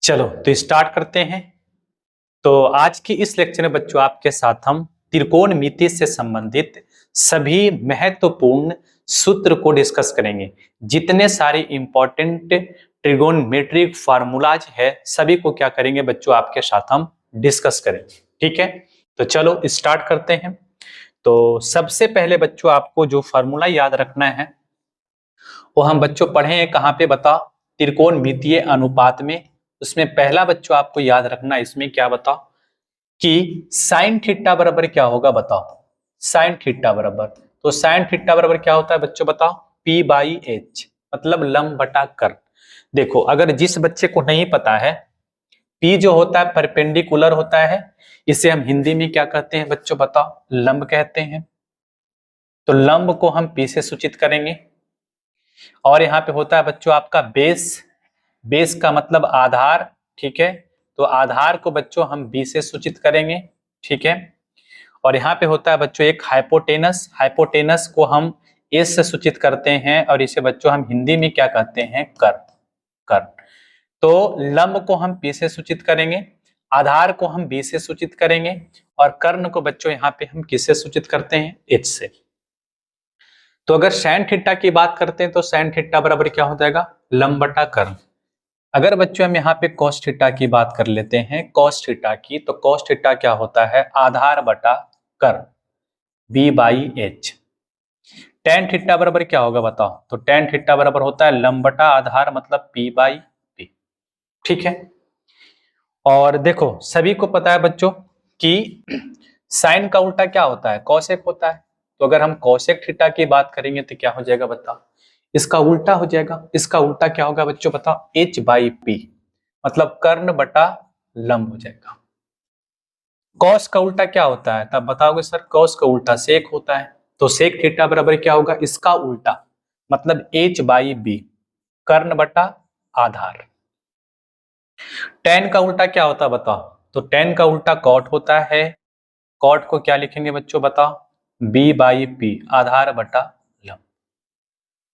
चलो तो स्टार्ट करते हैं। तो आज की इस लेक्चर में बच्चों आपके साथ हम त्रिकोणमिति से संबंधित सभी महत्वपूर्ण सूत्र को डिस्कस करेंगे। जितने सारे इंपॉर्टेंट ट्रिगोनमेट्रिक फार्मूलाज है सभी को क्या करेंगे बच्चों आपके साथ हम डिस्कस करेंगे। ठीक है, तो चलो स्टार्ट करते हैं। तो सबसे पहले बच्चों आपको जो फार्मूला याद रखना है वो हम बच्चों पढ़े हैं कहाँ पे बताओ, त्रिकोणमितीय अनुपात में। उसमें पहला बच्चों आपको याद रखना है, इसमें क्या बताओ कि साइन थीटा बराबर क्या होगा बताओ। साइन थीटा बराबर, तो साइन थीटा बराबर क्या होता है बच्चों बताओ, पी बाई एच, मतलब लंब बटा कर्ण। देखो अगर जिस बच्चे को नहीं पता है, पी जो होता है परपेंडिकुलर होता है, इसे हम हिंदी में क्या कहते हैं बच्चों बताओ, लंब कहते हैं। तो लंब को हम पी से सूचित करेंगे। और यहाँ पे होता है बच्चों आपका बेस, बेस का मतलब आधार। ठीक है, तो आधार को बच्चों हम बी से सूचित करेंगे। ठीक है, और यहाँ पे होता है बच्चों एक हाइपोटेनस, हाइपोटेनस को हम एस से सूचित करते हैं और इसे बच्चों हम हिंदी में क्या कहते हैं, कर्ण। कर्ण, तो लंब को हम पी से सूचित करेंगे, आधार को हम बी से सूचित करेंगे और कर्ण को बच्चों यहाँ पे हम किससे सूचित करते हैं, एच से। तो अगर साइन थीटा की बात करते हैं तो साइन थीटा बराबर क्या हो जाएगा, लंब बटा कर्ण। अगर बच्चों हम यहाँ पे cos थीटा की बात कर लेते हैं, cos थीटा की, तो cos थीटा क्या होता है, आधार बटा कर्ण, b by H. tan theta बराबर क्या होगा बताओ, तो tan थीटा बराबर होता है लंब बटा आधार, मतलब p बाई p। ठीक है, और देखो सभी को पता है बच्चों कि साइन का उल्टा क्या होता है, कॉसेक होता है। तो अगर हम कॉसेक थीटा की बात करेंगे तो क्या हो जाएगा बताओ, इसका उल्टा हो जाएगा। इसका उल्टा क्या होगा बच्चों बताओ, h बाई पी, मतलब कर्ण बटा लंब हो जाएगा। कॉस का उल्टा क्या होता है, तब बताओगे सर कॉस का उल्टा सेक होता है। तो सेक थीटा बराबर क्या होगा, इसका उल्टा, मतलब h बाई बी, कर्ण बटा आधार। tan का उल्टा क्या होता है बताओ, तो tan का उल्टा कॉट होता है। कॉट को क्या लिखेंगे बच्चों बताओ, b बाई पी, आधार बटा लंब,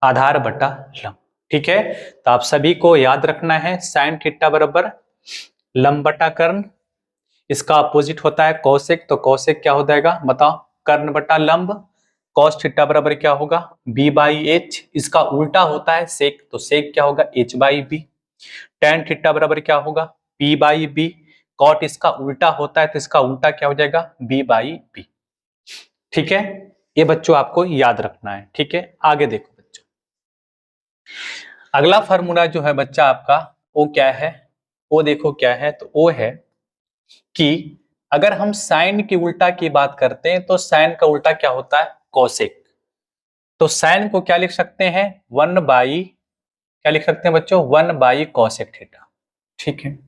आधार बटा लंब। ठीक है, तो आप सभी को याद रखना है साइन थीटा बराबर लंब बटा कर्ण, इसका अपोजिट होता है कौशिक, तो कौशिक क्या हो जाएगा बताओ, कर्ण बटा लंब। कॉस थीटा बराबर क्या होगा, b बाई एच, इसका उल्टा होता है सेक, तो सेक क्या होगा, h by B. tan theta बराबर क्या होगा, p बाई बी। कॉट इसका उल्टा होता है तो इसका उल्टा क्या हो जाएगा, b बाई बी। ठीक है, ये बच्चों आपको याद रखना है। ठीक है, आगे देखो बच्चों, अगला फार्मूला जो है बच्चा आपका वो क्या है, वो देखो क्या है, तो वो है कि अगर हम साइन की उल्टा की बात करते हैं तो साइन का उल्टा क्या होता है, कोसेक। तो साइन को क्या लिख सकते हैं, वन बाई, क्या लिख सकते हैं बच्चों, वन बाई कोसेक थीटा। ठीक है,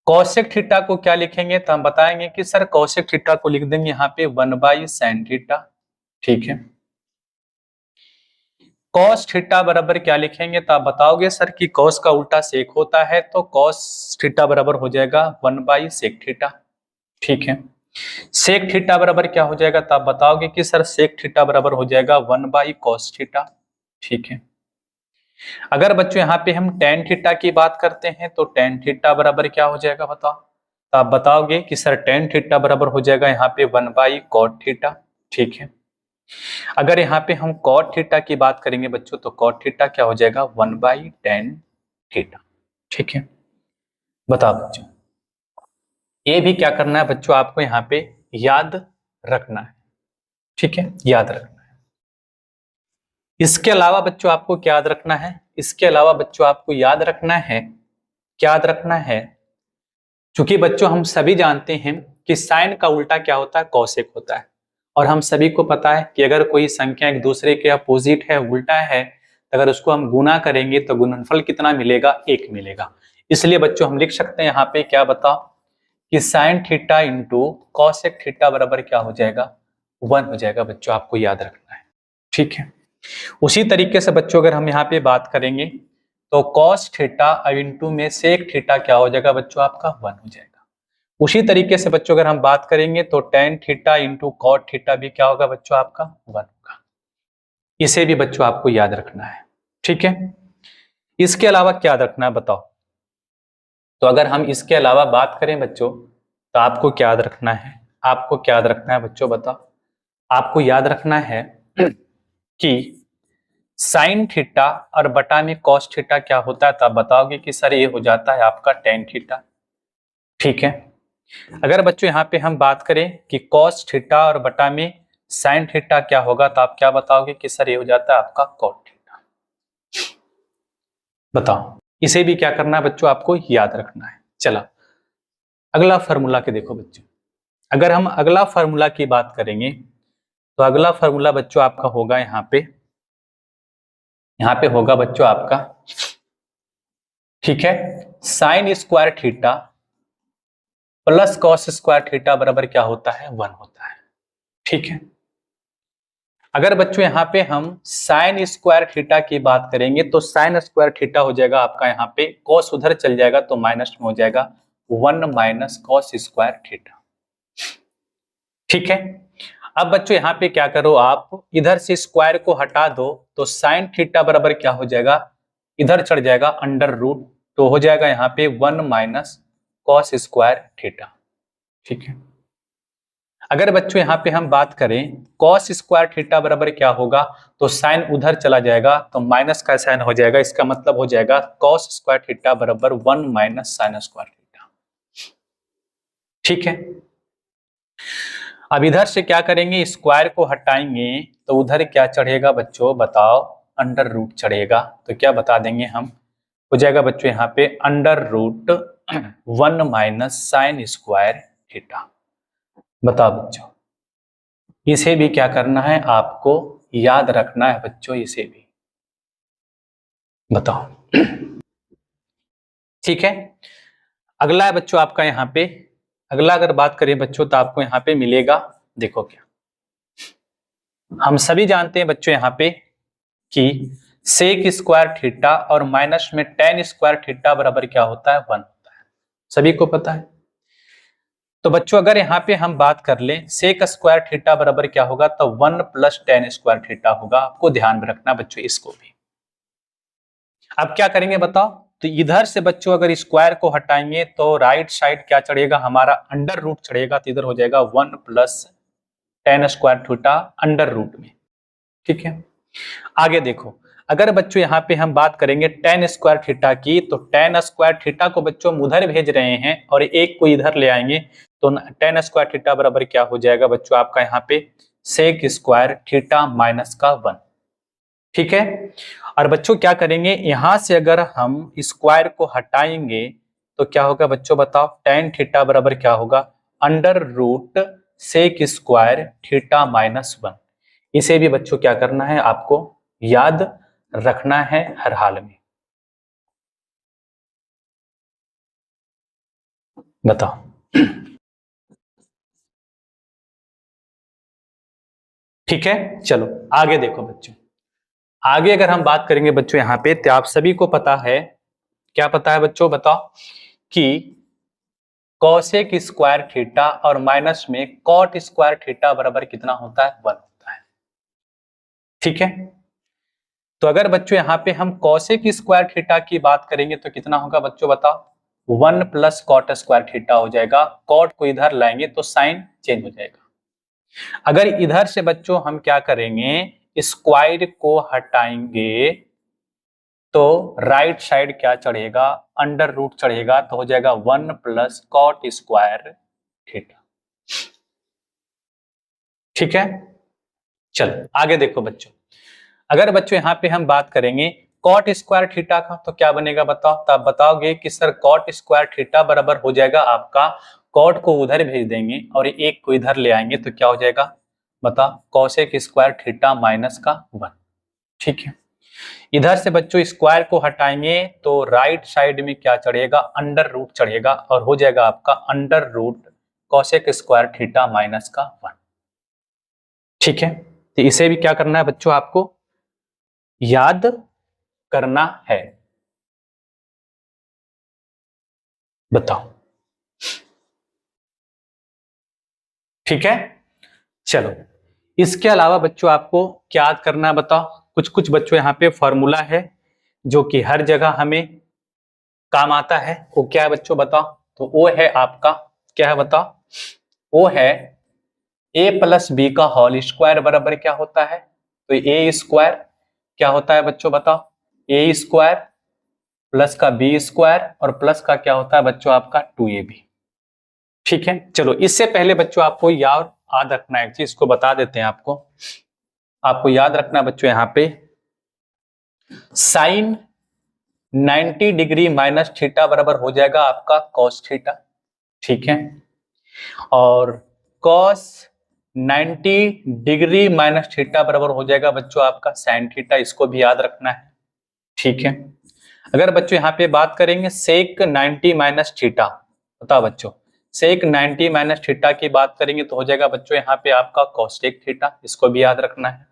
कोसेक थीटा को क्या लिखेंगे, तो हम बताएंगे कि सर कोसेक थीटा को लिख देंगे यहाँ पे वन बाई साइन थीटा। ठीक है, कॉस थीटा बराबर क्या लिखेंगे, तो आप बताओगे सर कि कॉस का उल्टा सेक होता है, तो कॉस थीटा बराबर हो जाएगा वन बाई सेक थीटा। ठीक है, सेक थीटा बराबर क्या हो जाएगा, तो आप बताओगे कि सर सेक थीटा बराबर हो जाएगा वन बाई कॉस थीटा। ठीक है, अगर बच्चों यहाँ पे हम टेन थीटा की बात करते हैं तो टेन थीटा बराबर क्या हो जाएगा बताओ, तो आप बताओगे कि सर टेन थीटा बराबर हो जाएगा यहाँ पे वन बाई कॉट थीटा। ठीक है, अगर यहाँ पे हम कॉट थीटा की बात करेंगे बच्चों तो कॉट थीटा क्या हो जाएगा, वन बाई टेन थीटा। ठीक है, बताओ बच्चों, ये भी क्या करना है बच्चों, आपको यहाँ पे याद रखना है। ठीक है, याद रखना है। इसके अलावा बच्चों आपको क्या याद रखना है, इसके अलावा बच्चों आपको याद रखना है, क्या याद रखना है, क्योंकि बच्चों हम सभी जानते हैं कि साइन का उल्टा क्या होता है, कौशिक होता है। और हम सभी को पता है कि अगर कोई संख्या एक दूसरे के अपोजिट है, उल्टा है, तो अगर उसको हम गुना करेंगे तो गुणनफल कितना मिलेगा, एक मिलेगा। इसलिए बच्चों हम लिख सकते हैं यहाँ पे क्या बताओ, कि sine theta into cosec theta बराबर क्या हो जाएगा, वन हो जाएगा। बच्चों आपको याद रखना है। ठीक है, उसी तरीके से बच्चों अगर हम यहाँ पे बात करेंगे तो कॉस थीटा इंटू में सेक थीटा क्या हो जाएगा बच्चों, आपका वन हो जाएगा। उसी तरीके से बच्चों अगर हम बात करेंगे तो tan theta into cot theta भी क्या होगा बच्चों, आपका वन होगा। इसे भी बच्चों आपको याद रखना है। ठीक है, इसके अलावा क्या याद रखना है बताओ, तो अगर हम इसके अलावा बात करें बच्चों, तो आपको क्या याद रखना है? आपको क्या याद रखना है बच्चों, बताओ। आपको याद रखना है कि साइन थीटा और बटा में कॉस थीटा क्या होता है, तो आप बताओगे कि सर ये हो जाता है आपका टेन थीटा। ठीक है। अगर बच्चों यहाँ पे हम बात करें कि कॉस थीटा और बटा में साइन थीटा क्या होगा, तो आप क्या बताओगे कि सर ये हो जाता है आपका कॉट थीटा। बताओ, इसे भी क्या करना है बच्चों, आपको याद रखना है। चला अगला फार्मूला के देखो बच्चों। अगर हम अगला फार्मूला की बात करेंगे, तो अगला फार्मूला बच्चों आपका होगा यहाँ पे होगा बच्चों आपका, ठीक है, sign square theta plus cos square theta बराबर क्या होता है, 1 होता है। ठीक है। अगर बच्चों यहाँ पे हम साइन स्क्वायर थीटा की बात करेंगे, तो साइन स्क्वायर थीटा हो जाएगा आपका यहाँ पे, कॉस उधर चल जाएगा तो माइनस में हो जाएगा 1 माइनस कॉस स्क्वायर थीटा। ठीक है। अब बच्चों यहाँ पे क्या करो, आप इधर से स्क्वायर को हटा दो, तो साइन थीटा बराबर क्या हो जाएगा, इधर चढ़ जाएगा अंडर रूट, तो हो जाएगा यहाँ पे 1 माइनस कॉस स्क्वायर थीटा। ठीक है। अगर बच्चों यहाँ पे हम बात करें कॉस स्क्वायर थीटा बराबर क्या होगा, तो साइन उधर चला जाएगा तो माइनस का साइन हो जाएगा, इसका मतलब हो जाएगा कॉस स्क्वायर थीटा बराबर 1 माइनस साइन स्क्वायर थीटा। ठीक है। अब इधर से क्या करेंगे, स्क्वायर को हटाएंगे तो उधर क्या चढ़ेगा बच्चों, बताओ, अंडर रूट चढ़ेगा, तो क्या बता देंगे हम, हो जाएगा बच्चों यहाँ पे under root 1 minus sine square theta. बताओ बच्चों, इसे भी क्या करना है, आपको याद रखना है बच्चों, इसे भी बताओ। ठीक है। अगला है बच्चों आपका यहाँ पे, अगला अगर बात करें बच्चों, तो आपको यहाँ पे मिलेगा, देखो क्या, हम सभी जानते हैं बच्चों यहाँ पे कि सेक स्क्वायर थीटा और माइनस में टेन स्क्वायर थीटा बराबर क्या होता है, 1 होता है, सभी को पता है। तो बच्चों अगर यहाँ पे हम बात कर लें सेक स्क्वायर थीटा बराबर क्या होगा, तो 1 प्लस टेन स्क्वायर थीटा होगा। आपको ध्यान में रखना बच्चों इसको भी। अब क्या करेंगे बताओ, तो इधर से बच्चों अगर स्क्वायर को हटाएंगे तो राइट साइड क्या चढ़ेगा, हमारा अंडर रूट चढ़ेगा, तो इधर हो जाएगा 1 plus tan square theta under root में। ठीक है। आगे देखो, अगर बच्चों यहाँ पे हम बात करेंगे टेन स्क्वायर थीटा की, तो टेन स्क्वायर थीटा को बच्चों हम उधर भेज रहे हैं और एक को इधर ले आएंगे, तो टेन स्क्वायर थीटा बराबर क्या हो जाएगा बच्चों आपका यहाँ पे सेक स्क्वायर थीटा माइनस का 1। ठीक है। और बच्चों क्या करेंगे, यहां से अगर हम स्क्वायर को हटाएंगे तो क्या होगा बच्चों, बताओ, टेन थीटा बराबर क्या होगा, under root sec square theta minus 1। इसे भी बच्चों क्या करना है, आपको याद रखना है हर हाल में। बताओ। ठीक है। चलो आगे देखो बच्चों, आगे अगर हम बात करेंगे बच्चों यहाँ पे, तो आप सभी को पता है, क्या पता है बच्चों, बताओ, कि कॉसेक स्क्वायर थीटा और माइनस में कॉट स्क्वायर थीटा बराबर कितना होता है, 1 होता है। ठीक है। तो अगर बच्चों यहाँ पे हम कॉसेक स्क्वायर थीटा की बात करेंगे तो कितना होगा बच्चों, बताओ, 1 प्लस कॉट स्क्वायर थीटा हो जाएगा। कॉट को इधर लाएंगे तो साइन चेंज हो जाएगा। अगर इधर से बच्चों हम क्या करेंगे, स्क्वायर को हटाएंगे तो राइट साइड क्या चढ़ेगा, अंडर रूट चढ़ेगा, तो हो जाएगा 1 प्लस कॉट स्क्वायर थीटा। ठीक है। चलो आगे देखो बच्चों, अगर बच्चों यहाँ पे हम बात करेंगे कॉट स्क्वायर थीटा का, तो क्या बनेगा बताओ, तो आप बताओगे कि सर कॉट स्क्वायर थीटा बराबर हो जाएगा आपका, कॉट को उधर भेज देंगे और एक को इधर ले आएंगे, तो क्या हो जाएगा, बताओ, कॉसेक स्क्वायर थीटा माइनस का 1। ठीक है। इधर से बच्चों स्क्वायर को हटाएंगे तो राइट साइड में क्या चढ़ेगा, अंडर रूट चढ़ेगा, और हो जाएगा आपका under root cosec square theta minus का 1। ठीक है। तो इसे भी क्या करना है बच्चों, आपको याद करना है। बताओ। ठीक है। चलो इसके अलावा बच्चों आपको क्या याद करना है, बताओ। कुछ कुछ बच्चों यहाँ पे फॉर्मूला है जो कि हर जगह हमें काम आता है वो क्या है बच्चों बताओ? तो वो है आपका, क्या है बताओ? वो है a प्लस बी का होल स्क्वायर बराबर क्या होता है? तो a स्क्वायर क्या होता है बच्चों बताओ? a स्क्वायर प्लस का b स्क्वायर और प्लस का क्या होता है बच्चों आपका 2ab। ठीक है, चलो इससे पहले बच्चों आपको याद रखना है एक चीज, इसको बता देते हैं आपको याद रखना है बच्चों, यहाँ पे साइन 90 डिग्री माइनस थीटा बराबर हो जाएगा आपका कॉस थीटा। ठीक है, और कॉस 90 डिग्री माइनस थीटा बराबर हो जाएगा बच्चों आपका साइन थीटा, इसको भी याद रखना है। ठीक है, अगर बच्चों यहाँ पे बात करेंगे सेक 90 माइनस थीटा, बताओ बच्चों, सेक 90 माइनस थीटा की बात करेंगे तो हो जाएगा बच्चों यहाँ पे आपका कॉसेक थीटा, इसको भी याद रखना है।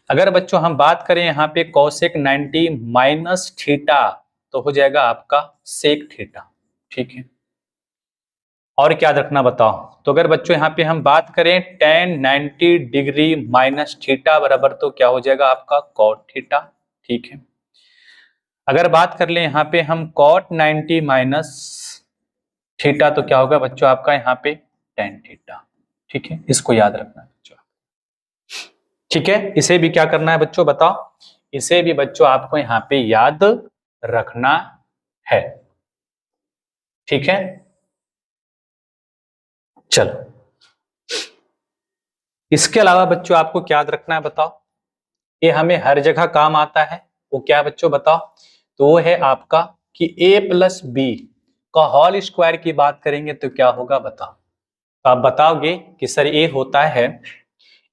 अगर बच्चों हम बात करें यहाँ पे कॉसेक 90 माइनस थीटा तो हो जाएगा आपका सेक थीटा। ठीक है, और क्या याद रखना बताओ? तो अगर बच्चों यहाँ पे हम बात करें tan 90 डिग्री माइनस थीटा बराबर तो क्या हो जाएगा आपका कॉट थीटा। ठीक है, अगर बात कर ले यहाँ पे हम कॉट 90 माइनस थीटा तो क्या होगा बच्चों आपका यहाँ पे tan थीटा। ठीक है, इसको याद रखना है बच्चों। ठीक है, इसे भी क्या करना है बच्चों बताओ? इसे भी बच्चों आपको यहाँ पे याद रखना है। ठीक है, चलो इसके अलावा बच्चों आपको क्या याद रखना है बताओ? ये हमें हर जगह काम आता है, वो क्या है बच्चों बताओ? तो वो है आपका कि a प्लस बी का होल स्क्वायर की बात करेंगे तो क्या होगा बताओ? तो आप बताओगे कि सर ये होता है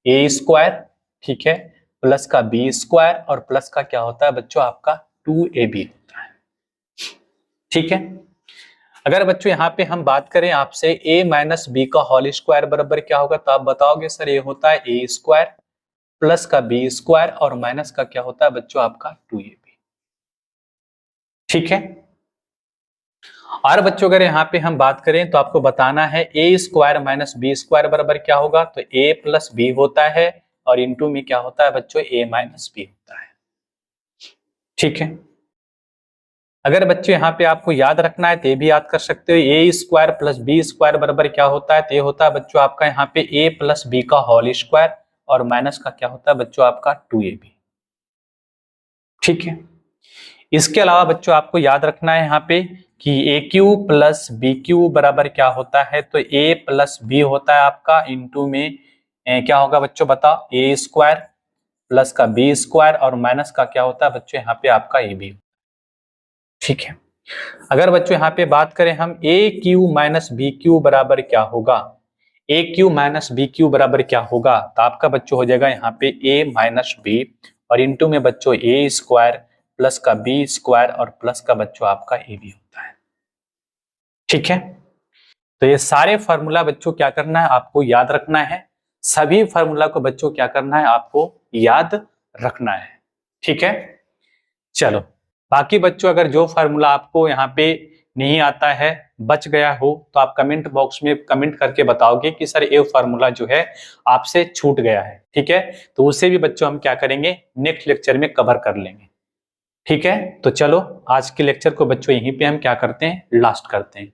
a स्क्वायर, ठीक है, प्लस का b स्क्वायर और प्लस का क्या होता है बच्चों आपका 2ab होता है। ठीक है, अगर बच्चों यहाँ पे हम बात करें आपसे a माइनस बी का होल स्क्वायर बराबर क्या होगा, तो आप बताओगे सर ये होता है a स्क्वायर प्लस का b स्क्वायर और माइनस का क्या होता है बच्चों आपका 2ab। ठीक है, और बच्चों अगर यहाँ पे हम बात करें तो आपको बताना है a square minus B square बराबर क्या होगा, तो a प्लस बी होता है और इनटू में क्या होता है बच्चों a माइनस बी होता है। ठीक है, अगर बच्चों यहाँ पे आपको याद रखना है तो ये भी याद कर सकते हो, a square plus B square बराबर क्या होता है, तो ये होता है बच्चों आपका यहाँ पे a प्लस बी का होल स्क्वायर और माइनस का क्या होता है बच्चों आपका 2ab। ठीक है, इसके अलावा बच्चों आपको याद रखना है यहाँ पे कि ए क्यू प्लस बी क्यू बराबर क्या होता है, तो a प्लस बी होता है आपका इंटू में क्या होगा बच्चों बताओ, a स्क्वायर प्लस का b स्क्वायर और माइनस का क्या होता है बच्चों यहाँ पे आपका ab। ठीक है, अगर बच्चों यहाँ पे बात करें हम ए क्यू माइनस बी क्यू बराबर क्या होगा, ए क्यू माइनस बी क्यू बराबर क्या होगा, तो आपका बच्चों हो जाएगा यहाँ पे a माइनस बी और इंटू में बच्चों a स्क्वायर प्लस का b स्क्वायर और प्लस का बच्चों आपका ab होता है। ठीक है, तो ये सारे फार्मूला बच्चों क्या करना है आपको याद रखना है, सभी फार्मूला को बच्चों क्या करना है आपको याद रखना है। ठीक है, चलो बाकी बच्चों अगर जो फार्मूला आपको यहाँ पे नहीं आता है, बच गया हो, तो आप कमेंट बॉक्स में कमेंट करके बताओगे कि सर ये फार्मूला जो है आपसे छूट गया है। ठीक है, तो उसे भी बच्चों हम क्या करेंगे नेक्स्ट लेक्चर में कवर कर लेंगे। ठीक है, तो चलो आज के लेक्चर को बच्चों यहीं पे हम क्या करते हैं लास्ट करते हैं।